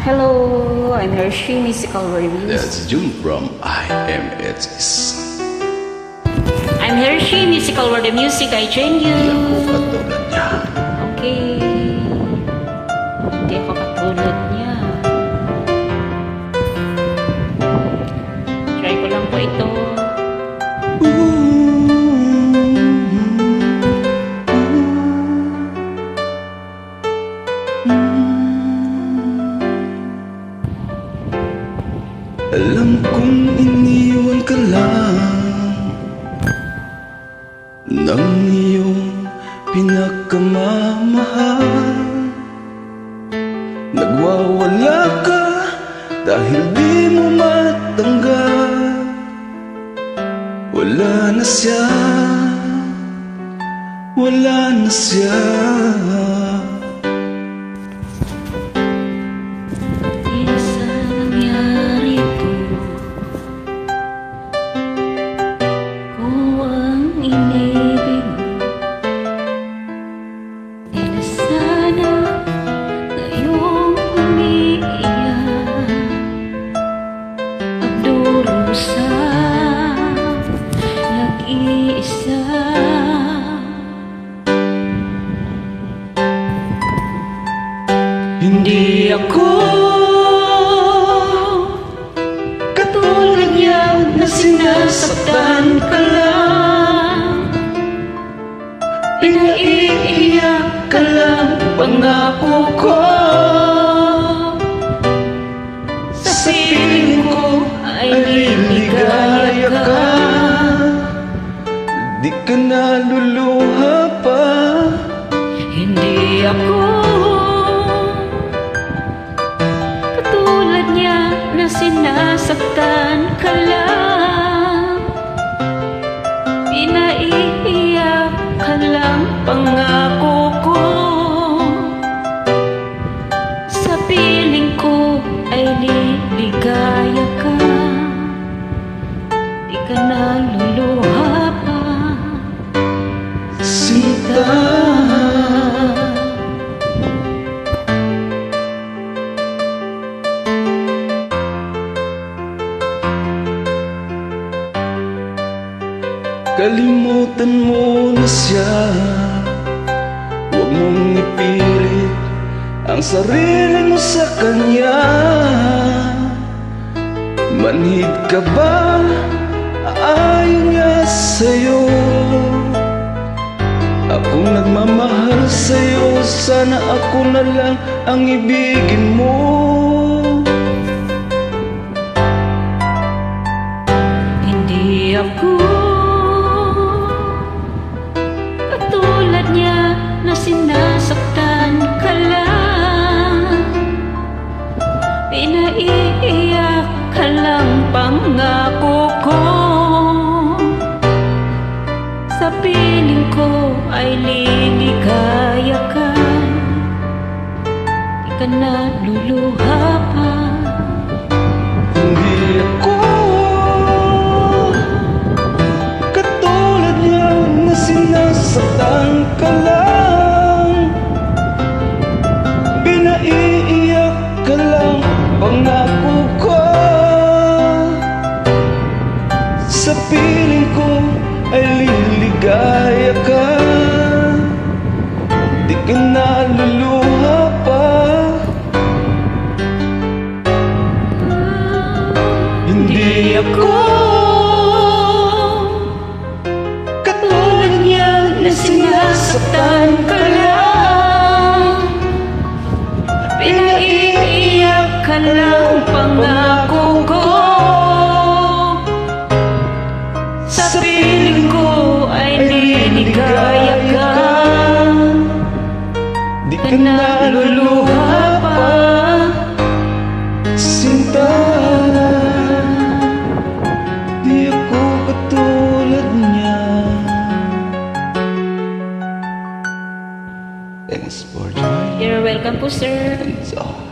Hello, I'm Hershey Musical Reviews. That's June from IMHS. I'm Hershey Musical World of Music. I join you. Hindi ako katulad niya. Okay. Hindi ako katulad niya. Try ko lang po ito. Alam kong iniwan ka lang ng iyong pinakamamahal. Nagwawala ka dahil di mo matanggap. Wala na siya, wala na siya. Hindi ako katulad niya na sinasaktan ka lang. Pinaiiyak ka lang, pangako ko. Sa piling ko ay liligaya ka. Di ka naluluha pa. Hindi ako na sinasaktan ka lang. Pinaiiyak ka lang, pangako ko. Sa piling ko ay liligaya ka. Di ka naluluha pa, Sinta. Kalimutan mo na siya. Huwag mong ipilit ang sarili mo sa kanya. Manhid ka ba? Ayaw niya sa'yo. Akong nagmamahal sa'yo, sana ako na lang ang ibigin mo. Hindi ako katulad niya na sinasaktan ka lang. Pinaiiyak ka lang, pangako ko. Sa piling ko ay liligaya ka. Di ka naluluha pa. Hindi ako katulad niya na sinasaktan ka lang. Pinaiiyak ka lang, pangako ko. Sa piling ko ay liligaya ka. Di ka naluluha pa. Hindi ako katulad niya na sinasaktan ka lang. Pinaiiyak ka lang, pangako ko. Sa piling ko ay liligaya ka. Di ka naluluha pa, Sinta. Di ako katulad niya. Thanks for joining. You're welcome po, sir. It's all.